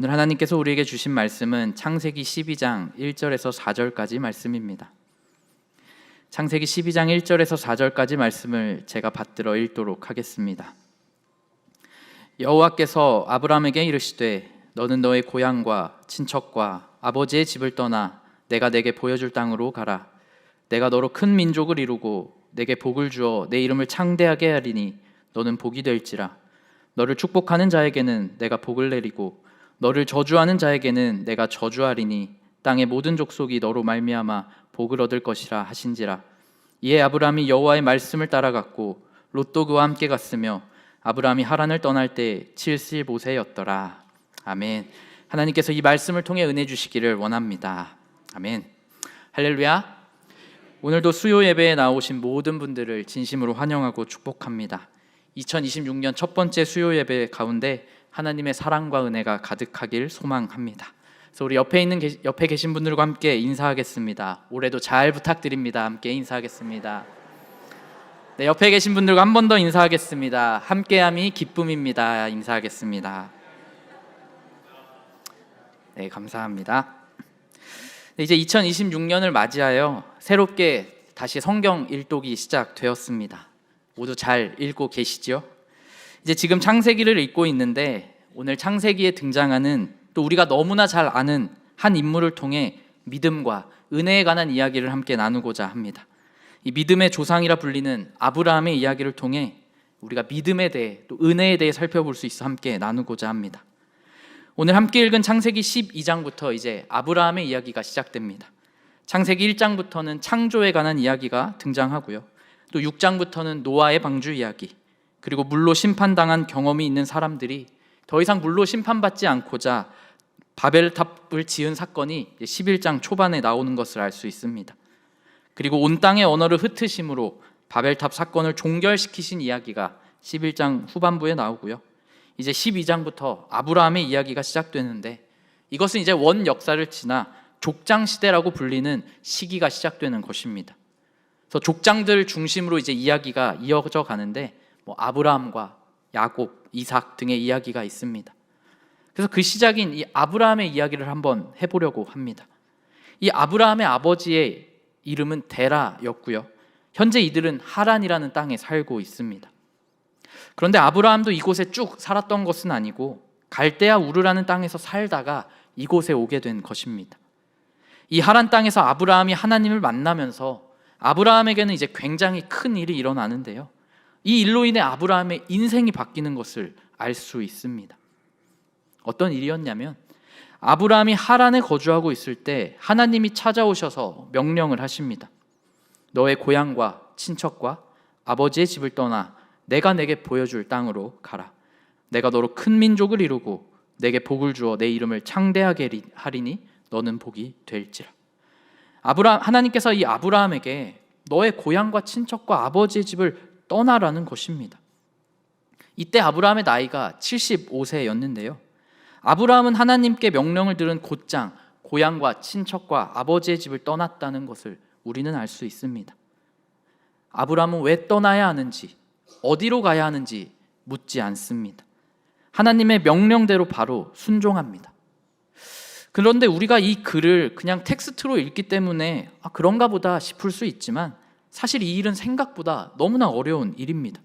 오늘 하나님께서 우리에게 주신 말씀은 창세기 12장 1절에서 4절까지 말씀입니다. 창세기 12장 1절에서 4절까지 말씀을 제가 받들어 읽도록 하겠습니다. 여호와께서 아브라함에게 이르시되 너는 너의 고향과 친척과 아버지의 집을 떠나 내가 내게 보여줄 땅으로 가라. 내가 너로 큰 민족을 이루고 내게 복을 주어 내 이름을 창대하게 하리니 너는 복이 될지라. 너를 축복하는 자에게는 내가 복을 내리고 너를 저주하는 자에게는 내가 저주하리니 땅의 모든 족속이 너로 말미암아 복을 얻을 것이라 하신지라. 이에 아브라함이 여호와의 말씀을 따라갔고 롯도 그와 함께 갔으며 아브라함이 하란을 떠날 때 75세였더라. 아멘. 하나님께서 이 말씀을 통해 은혜 주시기를 원합니다. 아멘. 할렐루야. 오늘도 수요 예배에 나오신 모든 분들을 진심으로 환영하고 축복합니다. 2026년 첫 번째 수요 예배 가운데 하나님의 사랑과 은혜가 가득하길 소망합니다. 그래서 우리 옆에 계신 분들과 함께 인사하겠습니다. 올해도 잘 부탁드립니다. 함께 인사하겠습니다. 네, 옆에 계신 분들과 한 번 더 인사하겠습니다. 함께함이 기쁨입니다. 인사하겠습니다. 네, 감사합니다. 네, 이제 2026년을 맞이하여 새롭게 다시 성경 일독이 시작되었습니다. 모두 잘 읽고 계시죠? 이제 지금 창세기를 읽고 있는데 오늘 창세기에 등장하는 또 우리가 너무나 잘 아는 한 인물을 통해 믿음과 은혜에 관한 이야기를 함께 나누고자 합니다. 이 믿음의 조상이라 불리는 아브라함의 이야기를 통해 우리가 믿음에 대해 또 은혜에 대해 살펴볼 수 있어 함께 나누고자 합니다. 오늘 함께 읽은 창세기 12장부터 이제 아브라함의 이야기가 시작됩니다. 창세기 1장부터는 창조에 관한 이야기가 등장하고요. 또 6장부터는 노아의 방주 이야기, 그리고 물로 심판당한 경험이 있는 사람들이 더 이상 물로 심판받지 않고자 바벨탑을 지은 사건이 11장 초반에 나오는 것을 알 수 있습니다. 그리고 온 땅의 언어를 흩으심으로 바벨탑 사건을 종결시키신 이야기가 11장 후반부에 나오고요. 이제 12장부터 아브라함의 이야기가 시작되는데 이것은 이제 원 역사를 지나 족장 시대라고 불리는 시기가 시작되는 것입니다. 그래서 족장들 중심으로 이제 이야기가 이어져 가는데 아브라함과 야곱, 이삭 등의 이야기가 있습니다. 그래서 그 시작인 이 아브라함의 이야기를 한번 해보려고 합니다. 이 아브라함의 아버지의 이름은 데라였고요. 현재 이들은 하란이라는 땅에 살고 있습니다. 그런데 아브라함도 이곳에 쭉 살았던 것은 아니고 갈대아 우르라는 땅에서 살다가 이곳에 오게 된 것입니다. 이 하란 땅에서 아브라함이 하나님을 만나면서 아브라함에게는 이제 굉장히 큰 일이 일어나는데요. 이 일로 인해 아브라함의 인생이 바뀌는 것을 알 수 있습니다. 어떤 일이었냐면 아브라함이 하란에 거주하고 있을 때 하나님이 찾아오셔서 명령을 하십니다. 너의 고향과 친척과 아버지의 집을 떠나 내가 내게 보여줄 땅으로 가라. 내가 너로 큰 민족을 이루고 내게 복을 주어 내 이름을 창대하게 하리니 너는 복이 될지라. 하나님께서 이 아브라함에게 너의 고향과 친척과 아버지의 집을 떠나라는 것입니다. 이때 아브라함의 나이가 75세였는데요. 아브라함은 하나님께 명령을 들은 곧장 고향과 친척과 아버지의 집을 떠났다는 것을 우리는 알 수 있습니다. 아브라함은 왜 떠나야 하는지, 어디로 가야 하는지 묻지 않습니다. 하나님의 명령대로 바로 순종합니다. 그런데 우리가 이 글을 그냥 텍스트로 읽기 때문에 그런가 보다 싶을 수 있지만 사실 이 일은 생각보다 너무나 어려운 일입니다.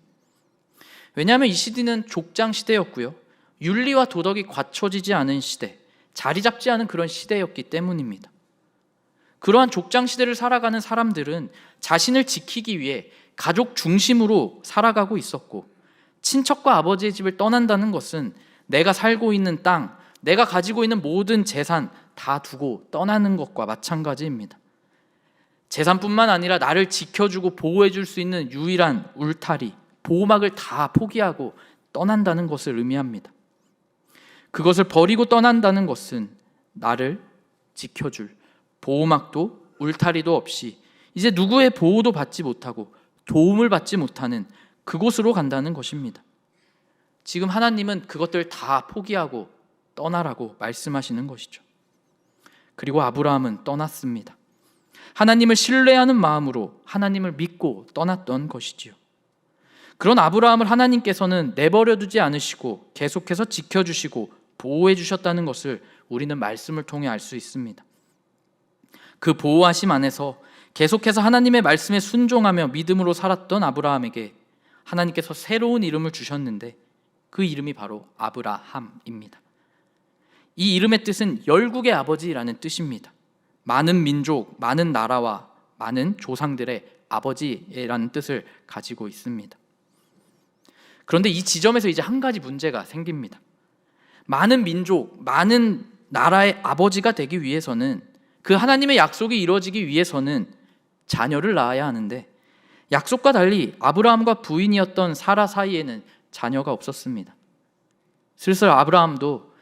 왜냐하면 이 시대는 족장 시대였고요. 윤리와 도덕이 갖춰지지 않은 시대, 자리 잡지 않은 그런 시대였기 때문입니다. 그러한 족장 시대를 살아가는 사람들은 자신을 지키기 위해 가족 중심으로 살아가고 있었고, 친척과 아버지의 집을 떠난다는 것은 내가 살고 있는 땅, 내가 가지고 있는 모든 재산 다 두고 떠나는 것과 마찬가지입니다. 재산뿐만 아니라 나를 지켜주고 보호해줄 수 있는 유일한 울타리, 보호막을 다 포기하고 떠난다는 것을 의미합니다. 그것을 버리고 떠난다는 것은 나를 지켜줄 보호막도 울타리도 없이 이제 누구의 보호도 받지 못하고 도움을 받지 못하는 그곳으로 간다는 것입니다. 지금 하나님은 그것들 다 포기하고 떠나라고 말씀하시는 것이죠. 그리고 아브라함은 떠났습니다. 하나님을 신뢰하는 마음으로 하나님을 믿고 떠났던 것이지요. 그런 아브라함을 하나님께서는 내버려 두지 않으시고 계속해서 지켜주시고 보호해 주셨다는 것을 우리는 말씀을 통해 알 수 있습니다. 그 보호하심 안에서 계속해서 하나님의 말씀에 순종하며 믿음으로 살았던 아브라함에게 하나님께서 새로운 이름을 주셨는데 그 이름이 바로 아브라함입니다. 이 이름의 뜻은 열국의 아버지라는 뜻입니다. 많은 민족, 많은 나라와 많은 조상들의 아버지라는 뜻을 가지고 있습니다. 그런데 이 지점에서 이제 한 가지 문제가 생깁니다. 많은 민족, 많은 나라의 아버지가 되기 위해서는, 그 하나님의 약속이 이루어지기 위해서는 자녀를 낳아야 하는데, 약속과 달리 아브라함과 부인이었던 사라 사이에는 자녀가 없었습니다. 슬슬 아브라함도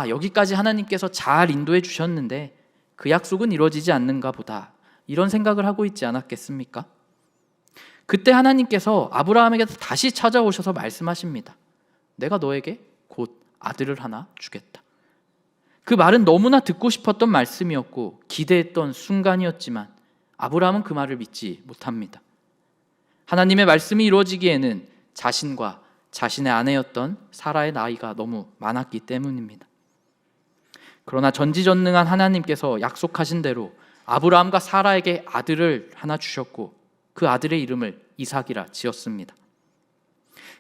여기까지 하나님께서 잘 인도해 주셨는데 그 약속은 이루어지지 않는가 보다, 이런 생각을 하고 있지 않았겠습니까? 그때 하나님께서 아브라함에게 다시 찾아오셔서 말씀하십니다. 내가 너에게 곧 아들을 하나 주겠다. 그 말은 너무나 듣고 싶었던 말씀이었고 기대했던 순간이었지만 아브라함은 그 말을 믿지 못합니다. 하나님의 말씀이 이루어지기에는 자신과 자신의 아내였던 사라의 나이가 너무 많았기 때문입니다. 그러나 전지전능한 하나님께서 약속하신 대로 아브라함과 사라에게 아들을 하나 주셨고 그 아들의 이름을 이삭이라 지었습니다.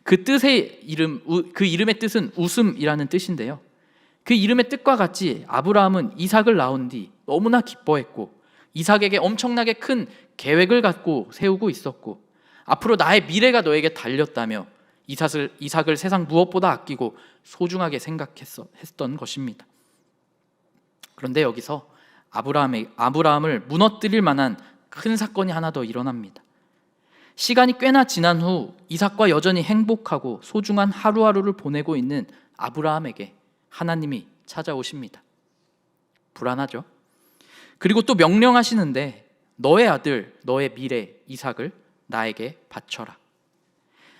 그 이름의 뜻은 웃음이라는 뜻인데요. 그 이름의 뜻과 같이 아브라함은 이삭을 낳은 뒤 너무나 기뻐했고 이삭에게 엄청나게 큰 계획을 갖고 세우고 있었고 앞으로 나의 미래가 너에게 달렸다며 이삭을 세상 무엇보다 아끼고 소중하게 생각했던 것입니다. 그런데 여기서 아브라함을 무너뜨릴 만한 큰 사건이 하나 더 일어납니다. 시간이 꽤나 지난 후 이삭과 여전히 행복하고 소중한 하루하루를 보내고 있는 아브라함에게 하나님이 찾아오십니다. 불안하죠? 그리고 또 명령하시는데 너의 아들, 너의 미래 이삭을 나에게 바쳐라.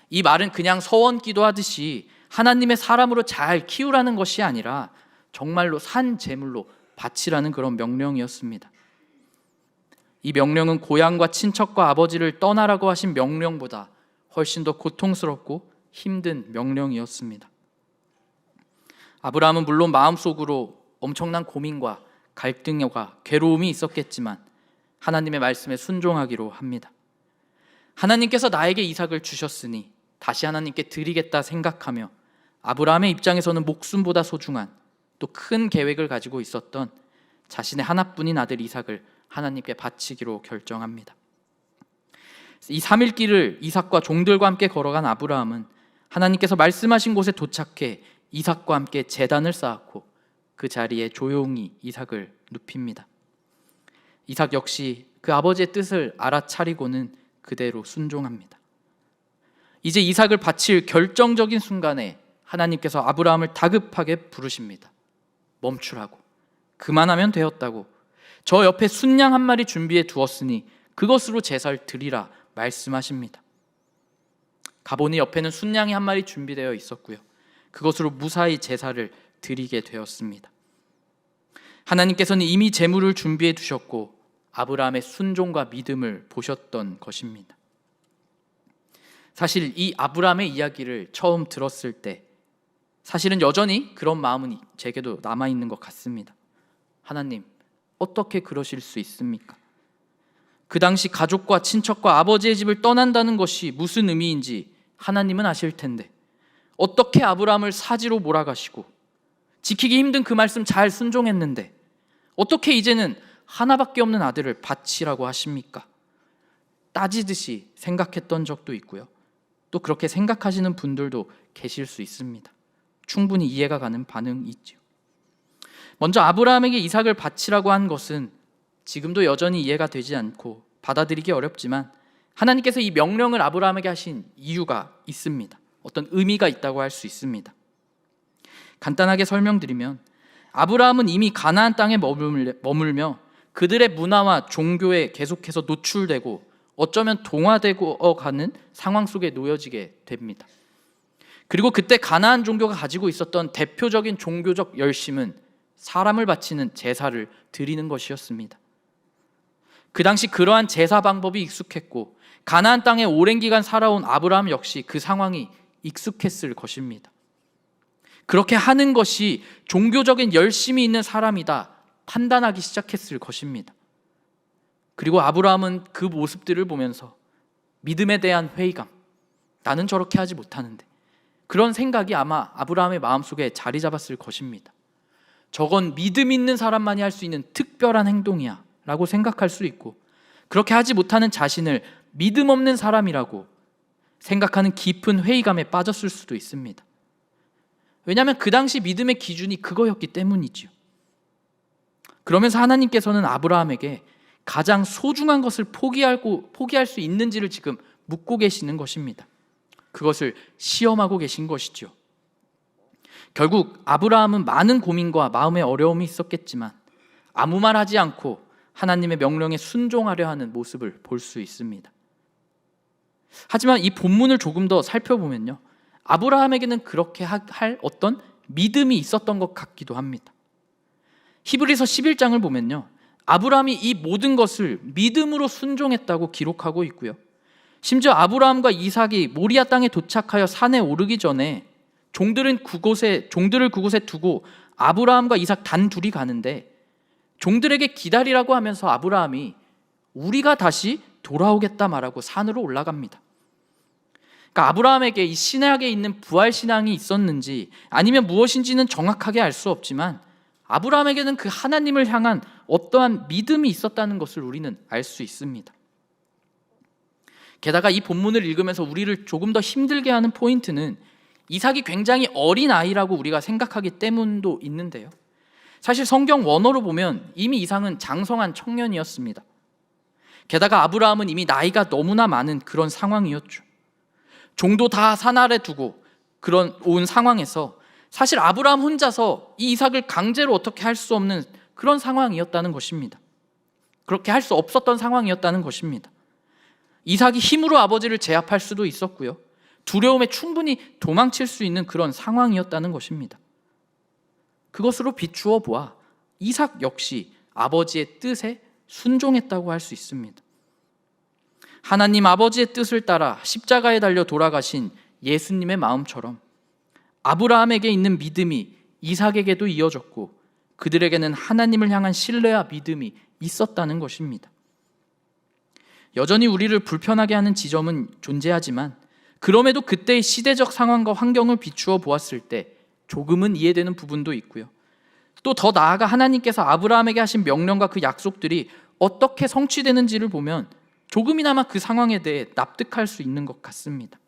이 말은 그냥 서원 기도하듯이 하나님의 사람으로 잘 키우라는 것이 아니라 정말로 산 제물로 바치라는 그런 명령이었습니다. 이 명령은 고향과 친척과 아버지를 떠나라고 하신 명령보다 훨씬 더 고통스럽고 힘든 명령이었습니다. 아브라함은 물론 마음속으로 엄청난 고민과 갈등과 괴로움이 있었겠지만 하나님의 말씀에 순종하기로 합니다. 하나님께서 나에게 이삭을 주셨으니 다시 하나님께 드리겠다 생각하며 아브라함의 입장에서는 목숨보다 소중한 또 큰 계획을 가지고 있었던 자신의 하나뿐인 아들 이삭을 하나님께 바치기로 결정합니다. 이 3일 길을 이삭과 종들과 함께 걸어간 아브라함은 하나님께서 말씀하신 곳에 도착해 이삭과 함께 제단을 쌓았고 그 자리에 조용히 이삭을 눕힙니다. 이삭 역시 그 아버지의 뜻을 알아차리고는 그대로 순종합니다. 이제 이삭을 바칠 결정적인 순간에 하나님께서 아브라함을 다급하게 부르십니다. 멈추라고, 그만하면 되었다고, 저 옆에 순양 한 마리 준비해 두었으니 그것으로 제사를 드리라 말씀하십니다. 가보니 옆에는 순양이 한 마리 준비되어 있었고요, 그것으로 무사히 제사를 드리게 되었습니다. 하나님께서는 이미 제물을 준비해 두셨고 아브라함의 순종과 믿음을 보셨던 것입니다. 사실 이 아브라함의 이야기를 처음 들었을 때 사실은 여전히 그런 마음은 제게도 남아있는 것 같습니다. 하나님, 어떻게 그러실 수 있습니까? 그 당시 가족과 친척과 아버지의 집을 떠난다는 것이 무슨 의미인지 하나님은 아실 텐데 어떻게 아브라함을 사지로 몰아가시고 지키기 힘든 그 말씀 잘 순종했는데 어떻게 이제는 하나밖에 없는 아들을 바치라고 하십니까? 따지듯이 생각했던 적도 있고요, 또 그렇게 생각하시는 분들도 계실 수 있습니다. 충분히 이해가 가는 반응이 있죠. 먼저 아브라함에게 이삭을 바치라고 한 것은 지금도 여전히 이해가 되지 않고 받아들이기 어렵지만 하나님께서 이 명령을 아브라함에게 하신 이유가 있습니다. 어떤 의미가 있다고 할 수 있습니다. 간단하게 설명드리면 아브라함은 이미 가나안 땅에 머물며 그들의 문화와 종교에 계속해서 노출되고 어쩌면 동화되고 가는 상황 속에 놓여지게 됩니다. 그리고 그때 가나안 종교가 가지고 있었던 대표적인 종교적 열심은 사람을 바치는 제사를 드리는 것이었습니다. 그 당시 그러한 제사 방법이 익숙했고 가나안 땅에 오랜 기간 살아온 아브라함 역시 그 상황이 익숙했을 것입니다. 그렇게 하는 것이 종교적인 열심이 있는 사람이다 판단하기 시작했을 것입니다. 그리고 아브라함은 그 모습들을 보면서 믿음에 대한 회의감, 나는 저렇게 하지 못하는데, 그런 생각이 아마 아브라함의 마음속에 자리 잡았을 것입니다. 저건 믿음 있는 사람만이 할 수 있는 특별한 행동이야 라고 생각할 수 있고, 그렇게 하지 못하는 자신을 믿음 없는 사람이라고 생각하는 깊은 회의감에 빠졌을 수도 있습니다. 왜냐하면 그 당시 믿음의 기준이 그거였기 때문이지요. 그러면서 하나님께서는 아브라함에게 가장 소중한 것을 포기할 수 있는지를 지금 묻고 계시는 것입니다. 그것을 시험하고 계신 것이죠. 결국 아브라함은 많은 고민과 마음의 어려움이 있었겠지만 아무 말 하지 않고 하나님의 명령에 순종하려 하는 모습을 볼 수 있습니다. 하지만 이 본문을 조금 더 살펴보면요, 아브라함에게는 그렇게 할 어떤 믿음이 있었던 것 같기도 합니다. 히브리서 11장을 보면요, 아브라함이 이 모든 것을 믿음으로 순종했다고 기록하고 있고요, 심지어 아브라함과 이삭이 모리아 땅에 도착하여 산에 오르기 전에 종들을 그곳에 두고 아브라함과 이삭 단 둘이 가는데, 종들에게 기다리라고 하면서 아브라함이 우리가 다시 돌아오겠다 말하고 산으로 올라갑니다. 그러니까 아브라함에게 이 신약에 있는 부활 신앙이 있었는지 아니면 무엇인지는 정확하게 알 수 없지만 아브라함에게는 그 하나님을 향한 어떠한 믿음이 있었다는 것을 우리는 알 수 있습니다. 게다가 이 본문을 읽으면서 우리를 조금 더 힘들게 하는 포인트는 이삭이 굉장히 어린 아이라고 우리가 생각하기 때문도 있는데요, 사실 성경 원어로 보면 이미 이삭은 장성한 청년이었습니다. 게다가 아브라함은 이미 나이가 너무나 많은 그런 상황이었죠. 종도 다 산 아래 두고 그런 온 상황에서 사실 아브라함 혼자서 이 이삭을 강제로 어떻게 할 수 없는 그런 상황이었다는 것입니다. 그렇게 할 수 없었던 상황이었다는 것입니다. 이삭이 힘으로 아버지를 제압할 수도 있었고요, 두려움에 충분히 도망칠 수 있는 그런 상황이었다는 것입니다. 그것으로 비추어 보아 이삭 역시 아버지의 뜻에 순종했다고 할 수 있습니다. 하나님 아버지의 뜻을 따라 십자가에 달려 돌아가신 예수님의 마음처럼 아브라함에게 있는 믿음이 이삭에게도 이어졌고 그들에게는 하나님을 향한 신뢰와 믿음이 있었다는 것입니다. 여전히 우리를 불편하게 하는 지점은 존재하지만 그럼에도 그때의 시대적 상황과 환경을 비추어 보았을 때 조금은 이해되는 부분도 있고요, 또 더 나아가 하나님께서 아브라함에게 하신 명령과 그 약속들이 어떻게 성취되는지를 보면 조금이나마 그 상황에 대해 납득할 수 있는 것 같습니다.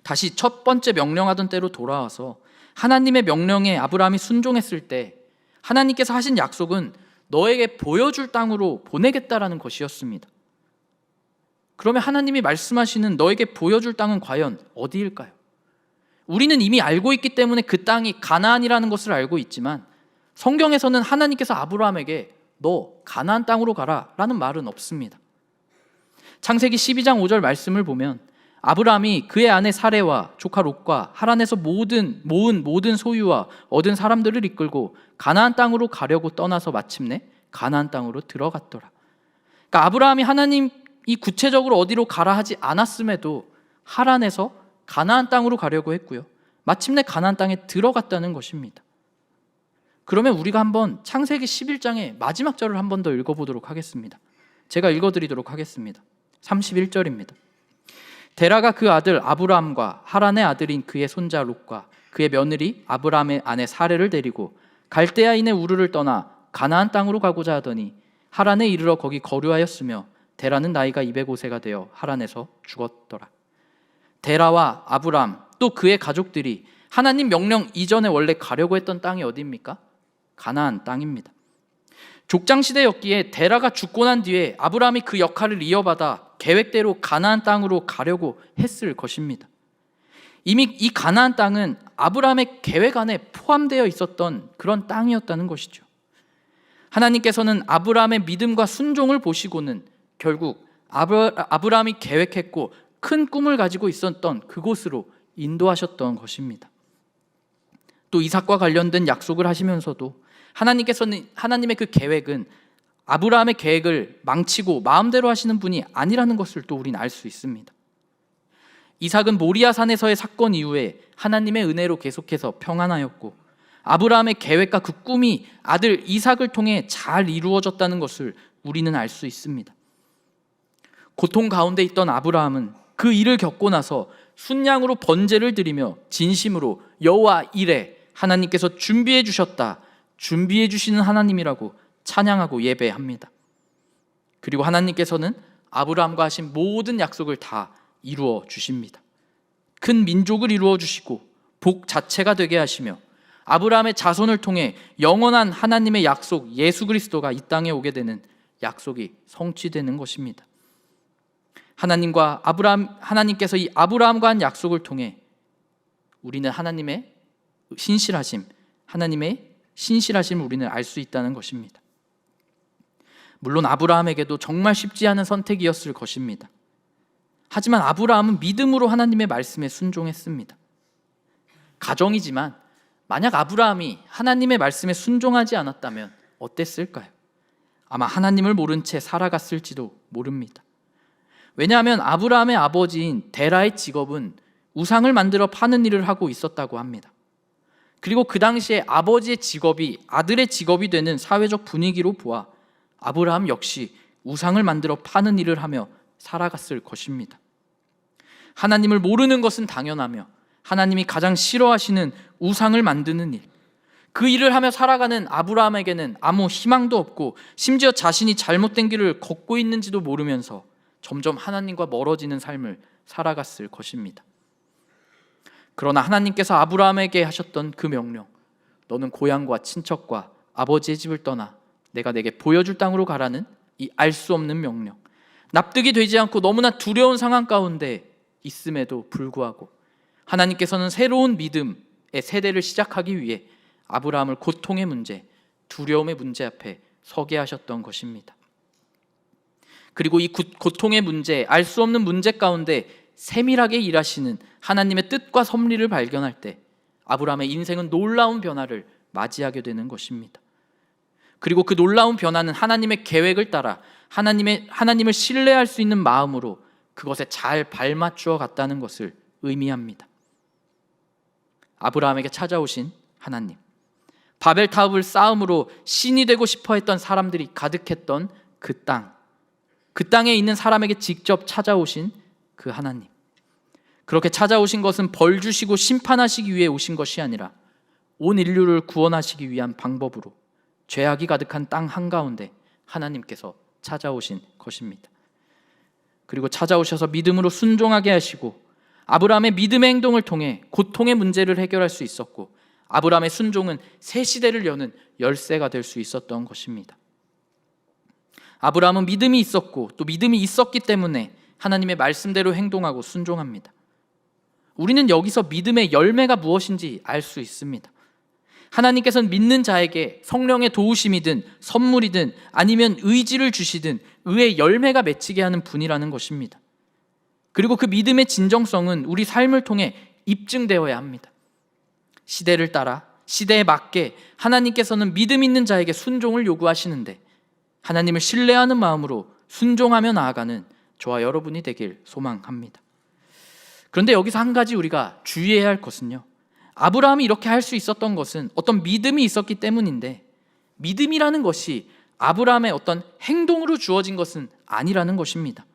다시 첫 번째 명령하던 때로 돌아와서 하나님의 명령에 아브라함이 순종했을 때 하나님께서 하신 약속은 너에게 보여줄 땅으로 보내겠다라는 것이었습니다. 그러면 하나님이 말씀하시는 너에게 보여줄 땅은 과연 어디일까요? 우리는 이미 알고 있기 때문에 그 땅이 가나안이라는 것을 알고 있지만 성경에서는 하나님께서 아브라함에게 너 가나안 땅으로 가라 라는 말은 없습니다. 창세기 12장 5절 말씀을 보면 아브라함이 그의 아내 사레와 조카 롯과 하란에서 모은 모든 소유와 얻은 사람들을 이끌고 가나안 땅으로 가려고 떠나서 마침내 가나안 땅으로 들어갔더라. 그러니까 아브라함이 하나님이 구체적으로 어디로 가라 하지 않았음에도 하란에서 가나안 땅으로 가려고 했고요, 마침내 가나안 땅에 들어갔다는 것입니다. 그러면 우리가 한번 창세기 11장의 마지막 절을 한 번 더 읽어보도록 하겠습니다. 제가 읽어드리도록 하겠습니다. 31절입니다. 데라가 그 아들 아브람과 하란의 아들인 그의 손자 롯과 그의 며느리 아브람의 아내 사레를 데리고 갈대아인의 우르를 떠나 가나안 땅으로 가고자 하더니 하란에 이르러 거기 거류하였으며 데라는 나이가 205세가 되어 하란에서 죽었더라. 데라와 아브람 또 그의 가족들이 하나님 명령 이전에 원래 가려고 했던 땅이 어디입니까? 가나안 땅입니다. 족장시대였기에 데라가 죽고 난 뒤에 아브람이 그 역할을 이어받아 계획대로 가나안 땅으로 가려고 했을 것입니다. 이미 이 가나안 땅은 아브람의 계획 안에 포함되어 있었던 그런 땅이었다는 것이죠. 하나님께서는 아브람의 믿음과 순종을 보시고는 결국 아브람이 계획했고 큰 꿈을 가지고 있었던 그곳으로 인도하셨던 것입니다. 또 이삭과 관련된 약속을 하시면서도 하나님께서는 하나님의 그 계획은 아브라함의 계획을 망치고 마음대로 하시는 분이 아니라는 것을 또 우리는 알 수 있습니다. 이삭은 모리아 산에서의 사건 이후에 하나님의 은혜로 계속해서 평안하였고, 아브라함의 계획과 그 꿈이 아들 이삭을 통해 잘 이루어졌다는 것을 우리는 알 수 있습니다. 고통 가운데 있던 아브라함은 그 일을 겪고 나서 순양으로 번제를 드리며 진심으로 여호와 이레, 하나님께서 준비해 주셨다, 준비해 주시는 하나님이라고 찬양하고 예배합니다. 그리고 하나님께서는 아브라함과 하신 모든 약속을 다 이루어 주십니다. 큰 민족을 이루어 주시고 복 자체가 되게 하시며 아브라함의 자손을 통해 영원한 하나님의 약속 예수 그리스도가 이 땅에 오게 되는 약속이 성취되는 것입니다. 하나님께서 이 아브라함과 한 약속을 통해 우리는 하나님의 신실하심 우리는 알 수 있다는 것입니다. 물론 아브라함에게도 정말 쉽지 않은 선택이었을 것입니다. 하지만 아브라함은 믿음으로 하나님의 말씀에 순종했습니다. 가정이지만 만약 아브라함이 하나님의 말씀에 순종하지 않았다면 어땠을까요? 아마 하나님을 모른 채 살아갔을지도 모릅니다. 왜냐하면 아브라함의 아버지인 데라의 직업은 우상을 만들어 파는 일을 하고 있었다고 합니다. 그리고 그 당시에 아버지의 직업이 아들의 직업이 되는 사회적 분위기로 보아 아브라함 역시 우상을 만들어 파는 일을 하며 살아갔을 것입니다. 하나님을 모르는 것은 당연하며 하나님이 가장 싫어하시는 우상을 만드는 일, 그 일을 하며 살아가는 아브라함에게는 아무 희망도 없고 심지어 자신이 잘못된 길을 걷고 있는지도 모르면서 점점 하나님과 멀어지는 삶을 살아갔을 것입니다. 그러나 하나님께서 아브라함에게 하셨던 그 명령, 너는 고향과 친척과 아버지의 집을 떠나 내가 내게 보여줄 땅으로 가라는 이 알 수 없는 명령, 납득이 되지 않고 너무나 두려운 상황 가운데 있음에도 불구하고 하나님께서는 새로운 믿음의 세대를 시작하기 위해 아브라함을 고통의 문제, 두려움의 문제 앞에 서게 하셨던 것입니다. 그리고 이 고통의 문제, 알 수 없는 문제 가운데 세밀하게 일하시는 하나님의 뜻과 섭리를 발견할 때 아브라함의 인생은 놀라운 변화를 맞이하게 되는 것입니다. 그리고 그 놀라운 변화는 하나님의 계획을 따라 하나님을 신뢰할 수 있는 마음으로 그것에 잘 발맞추어 갔다는 것을 의미합니다. 아브라함에게 찾아오신 하나님, 바벨타업을 쌓음으로 신이 되고 싶어 했던 사람들이 가득했던 그 땅에 있는 사람에게 직접 찾아오신 그 하나님, 그렇게 찾아오신 것은 벌 주시고 심판하시기 위해 오신 것이 아니라 온 인류를 구원하시기 위한 방법으로 죄악이 가득한 땅 한가운데 하나님께서 찾아오신 것입니다. 그리고 찾아오셔서 믿음으로 순종하게 하시고 아브라함의 믿음의 행동을 통해 고통의 문제를 해결할 수 있었고, 아브라함의 순종은 새 시대를 여는 열쇠가 될 수 있었던 것입니다. 아브라함은 믿음이 있었고 또 믿음이 있었기 때문에 하나님의 말씀대로 행동하고 순종합니다. 우리는 여기서 믿음의 열매가 무엇인지 알 수 있습니다. 하나님께서는 믿는 자에게 성령의 도우심이든 선물이든 아니면 의지를 주시든 의의 열매가 맺히게 하는 분이라는 것입니다. 그리고 그 믿음의 진정성은 우리 삶을 통해 입증되어야 합니다. 시대를 따라 시대에 맞게 하나님께서는 믿음 있는 자에게 순종을 요구하시는데 하나님을 신뢰하는 마음으로 순종하며 나아가는 저와 여러분이 되길 소망합니다. 그런데 여기서 한 가지 우리가 주의해야 할 것은요, 아브라함이 이렇게 할 수 있었던 것은 어떤 믿음이 있었기 때문인데 믿음이라는 것이 아브라함의 어떤 행동으로 주어진 것은 아니라는 것입니다.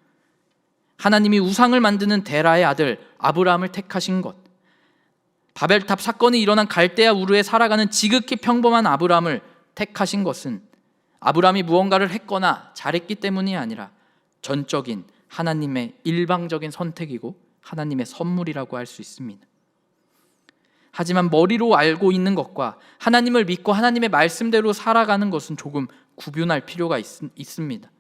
하나님이 우상을 만드는 데라의 아들 아브라함을 택하신 것, 바벨탑 사건이 일어난 갈대아 우르에 살아가는 지극히 평범한 아브라함을 택하신 것은 아브라함이 무언가를 했거나 잘했기 때문이 아니라 전적인 하나님의 일방적인 선택이고 하나님의 선물이라고 할 수 있습니다. 하지만 머리로 알고 있는 것과 하나님을 믿고 하나님의 말씀대로 살아가는 것은 조금 구분할 필요가 있습니다.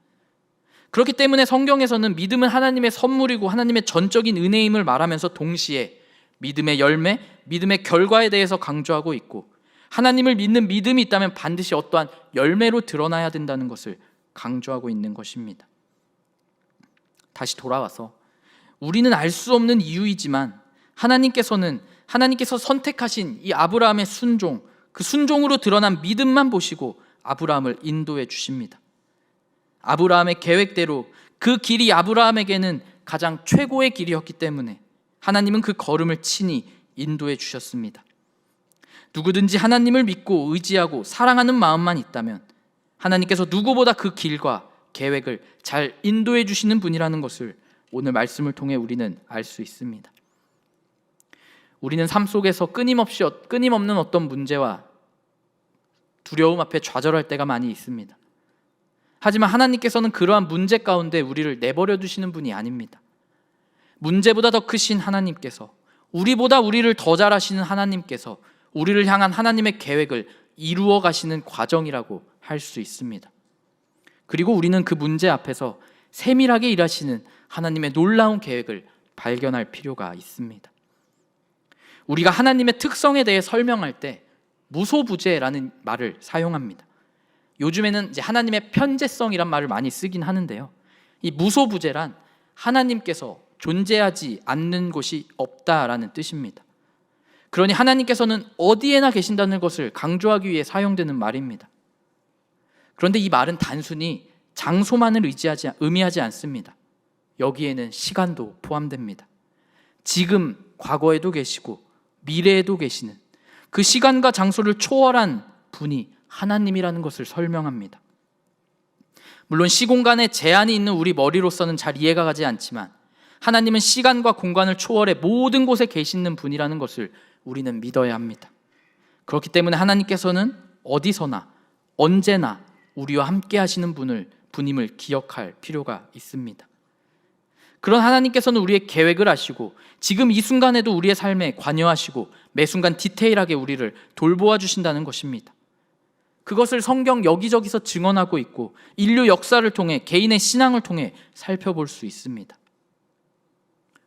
그렇기 때문에 성경에서는 믿음은 하나님의 선물이고 하나님의 전적인 은혜임을 말하면서 동시에 믿음의 열매, 믿음의 결과에 대해서 강조하고 있고, 하나님을 믿는 믿음이 있다면 반드시 어떠한 열매로 드러나야 된다는 것을 강조하고 있는 것입니다. 다시 돌아와서 우리는 알 수 없는 이유이지만 하나님께서 선택하신 이 아브라함의 순종, 그 순종으로 드러난 믿음만 보시고 아브라함을 인도해 주십니다. 아브라함의 계획대로 그 길이 아브라함에게는 가장 최고의 길이었기 때문에 하나님은 그 걸음을 친히 인도해 주셨습니다. 누구든지 하나님을 믿고 의지하고 사랑하는 마음만 있다면 하나님께서 누구보다 그 길과 계획을 잘 인도해 주시는 분이라는 것을 오늘 말씀을 통해 우리는 알 수 있습니다. 우리는 삶 속에서 끊임없는 어떤 문제와 두려움 앞에 좌절할 때가 많이 있습니다. 하지만 하나님께서는 그러한 문제 가운데 우리를 내버려 두시는 분이 아닙니다. 문제보다 더 크신 하나님께서, 우리보다 우리를 더 잘 아시는 하나님께서 우리를 향한 하나님의 계획을 이루어 가시는 과정이라고 할 수 있습니다. 그리고 우리는 그 문제 앞에서 세밀하게 일하시는 하나님의 놀라운 계획을 발견할 필요가 있습니다. 우리가 하나님의 특성에 대해 설명할 때 무소부재라는 말을 사용합니다. 요즘에는 이제 하나님의 편재성이란 말을 많이 쓰긴 하는데요, 이 무소부재란 하나님께서 존재하지 않는 곳이 없다라는 뜻입니다. 그러니 하나님께서는 어디에나 계신다는 것을 강조하기 위해 사용되는 말입니다. 그런데 이 말은 단순히 장소만을 의미하지 않습니다. 여기에는 시간도 포함됩니다. 지금, 과거에도 계시고 미래에도 계시는 그 시간과 장소를 초월한 분이 하나님이라는 것을 설명합니다. 물론 시공간에 제한이 있는 우리 머리로서는 잘 이해가 가지 않지만 하나님은 시간과 공간을 초월해 모든 곳에 계시는 분이라는 것을 우리는 믿어야 합니다. 그렇기 때문에 하나님께서는 어디서나 언제나 우리와 함께 하시는 분임을 기억할 필요가 있습니다. 그런 하나님께서는 우리의 계획을 아시고 지금 이 순간에도 우리의 삶에 관여하시고 매 순간 디테일하게 우리를 돌보아 주신다는 것입니다. 그것을 성경 여기저기서 증언하고 있고 인류 역사를 통해 개인의 신앙을 통해 살펴볼 수 있습니다.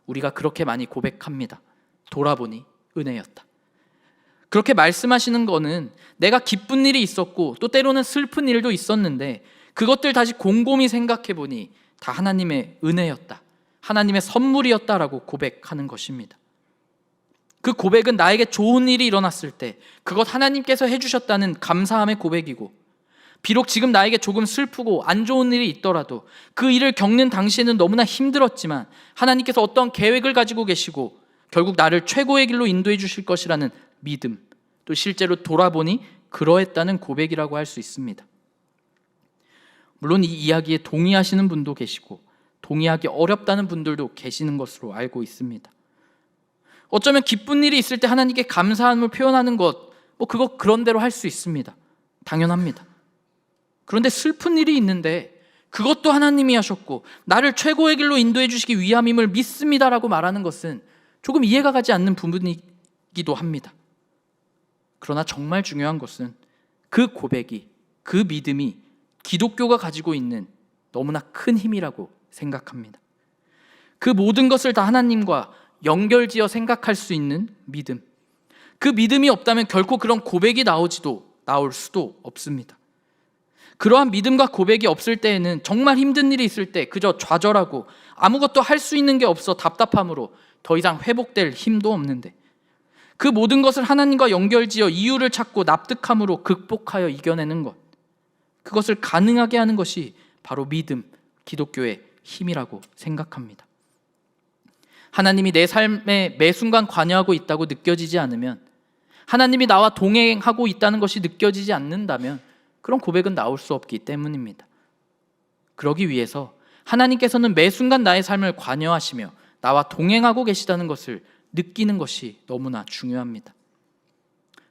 우리가 그렇게 많이 고백합니다. 돌아보니 은혜였다. 그렇게 말씀하시는 거는 내가 기쁜 일이 있었고 또 때로는 슬픈 일도 있었는데 그것들 다시 곰곰이 생각해 보니 다 하나님의 은혜였다, 하나님의 선물이었다라고 고백하는 것입니다. 그 고백은 나에게 좋은 일이 일어났을 때 그것 하나님께서 해주셨다는 감사함의 고백이고, 비록 지금 나에게 조금 슬프고 안 좋은 일이 있더라도 그 일을 겪는 당시에는 너무나 힘들었지만 하나님께서 어떤 계획을 가지고 계시고 결국 나를 최고의 길로 인도해 주실 것이라는 믿음, 또 실제로 돌아보니 그러했다는 고백이라고 할 수 있습니다. 물론 이 이야기에 동의하시는 분도 계시고 동의하기 어렵다는 분들도 계시는 것으로 알고 있습니다. 어쩌면 기쁜 일이 있을 때 하나님께 감사함을 표현하는 것, 그거 그런대로 할 수 있습니다. 당연합니다. 그런데 슬픈 일이 있는데 그것도 하나님이 하셨고 나를 최고의 길로 인도해 주시기 위함임을 믿습니다라고 말하는 것은 조금 이해가 가지 않는 부분이기도 합니다. 그러나 정말 중요한 것은 그 고백이, 그 믿음이 기독교가 가지고 있는 너무나 큰 힘이라고 생각합니다. 그 모든 것을 다 하나님과 연결지어 생각할 수 있는 믿음, 그 믿음이 없다면 결코 그런 고백이 나올 수도 없습니다. 그러한 믿음과 고백이 없을 때에는 정말 힘든 일이 있을 때 그저 좌절하고 아무것도 할 수 있는 게 없어 답답함으로 더 이상 회복될 힘도 없는데, 그 모든 것을 하나님과 연결지어 이유를 찾고 납득함으로 극복하여 이겨내는 것, 그것을 가능하게 하는 것이 바로 믿음, 기독교의 힘이라고 생각합니다. 하나님이 내 삶에 매 순간 관여하고 있다고 느껴지지 않으면, 하나님이 나와 동행하고 있다는 것이 느껴지지 않는다면 그런 고백은 나올 수 없기 때문입니다. 그러기 위해서 하나님께서는 매 순간 나의 삶을 관여하시며 나와 동행하고 계시다는 것을 느끼는 것이 너무나 중요합니다.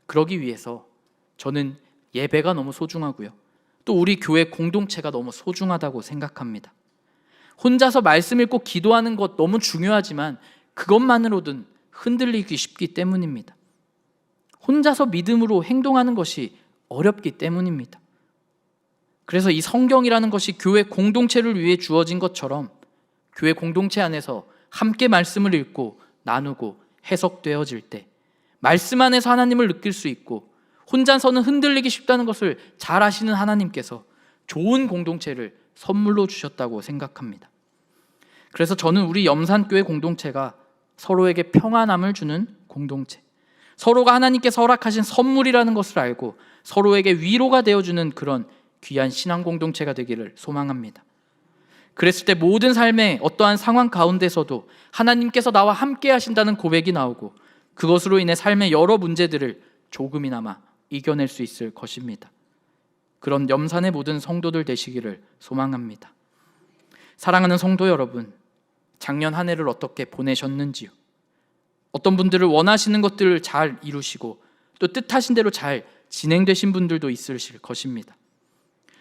그러기 위해서 저는 예배가 너무 소중하고요, 또 우리 교회 공동체가 너무 소중하다고 생각합니다. 혼자서 말씀 읽고 기도하는 것 너무 중요하지만 그것만으로든 흔들리기 쉽기 때문입니다. 혼자서 믿음으로 행동하는 것이 어렵기 때문입니다. 그래서 이 성경이라는 것이 교회 공동체를 위해 주어진 것처럼 교회 공동체 안에서 함께 말씀을 읽고 나누고 해석되어질 때 말씀 안에서 하나님을 느낄 수 있고, 혼자서는 흔들리기 쉽다는 것을 잘 아시는 하나님께서 좋은 공동체를 선물로 주셨다고 생각합니다. 그래서 저는 우리 염산교회 공동체가 서로에게 평안함을 주는 공동체, 서로가 하나님께서 허락하신 선물이라는 것을 알고 서로에게 위로가 되어주는 그런 귀한 신앙 공동체가 되기를 소망합니다. 그랬을 때 모든 삶의 어떠한 상황 가운데서도 하나님께서 나와 함께 하신다는 고백이 나오고 그것으로 인해 삶의 여러 문제들을 조금이나마 이겨낼 수 있을 것입니다. 그런 염산의 모든 성도들 되시기를 소망합니다. 사랑하는 성도 여러분, 작년 한 해를 어떻게 보내셨는지요? 어떤 분들은 원하시는 것들을 잘 이루시고 또 뜻하신 대로 잘 진행되신 분들도 있으실 것입니다.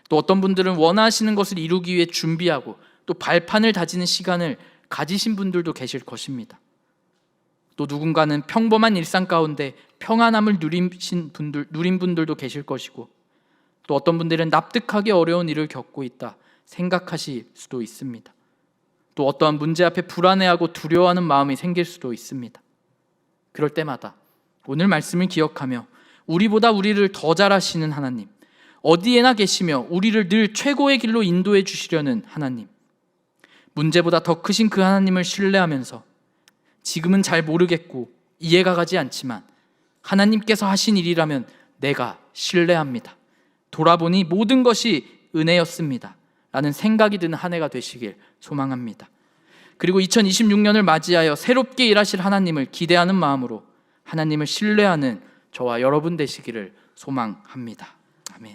또 어떤 분들은 원하시는 것을 이루기 위해 준비하고 또 발판을 다지는 시간을 가지신 분들도 계실 것입니다. 또 누군가는 평범한 일상 가운데 평안함을 누린 분들도 계실 것이고, 또 어떤 분들은 납득하기 어려운 일을 겪고 있다 생각하실 수도 있습니다. 또 어떠한 문제 앞에 불안해하고 두려워하는 마음이 생길 수도 있습니다. 그럴 때마다 오늘 말씀을 기억하며 우리보다 우리를 더 잘 아시는 하나님, 어디에나 계시며 우리를 늘 최고의 길로 인도해 주시려는 하나님, 문제보다 더 크신 그 하나님을 신뢰하면서 지금은 잘 모르겠고 이해가 가지 않지만 하나님께서 하신 일이라면 내가 신뢰합니다. 돌아보니 모든 것이 은혜였습니다. 라는 생각이 드는 한 해가 되시길 소망합니다. 그리고 2026년을 맞이하여 새롭게 일하실 하나님을 기대하는 마음으로 하나님을 신뢰하는 저와 여러분 되시기를 소망합니다. 아멘.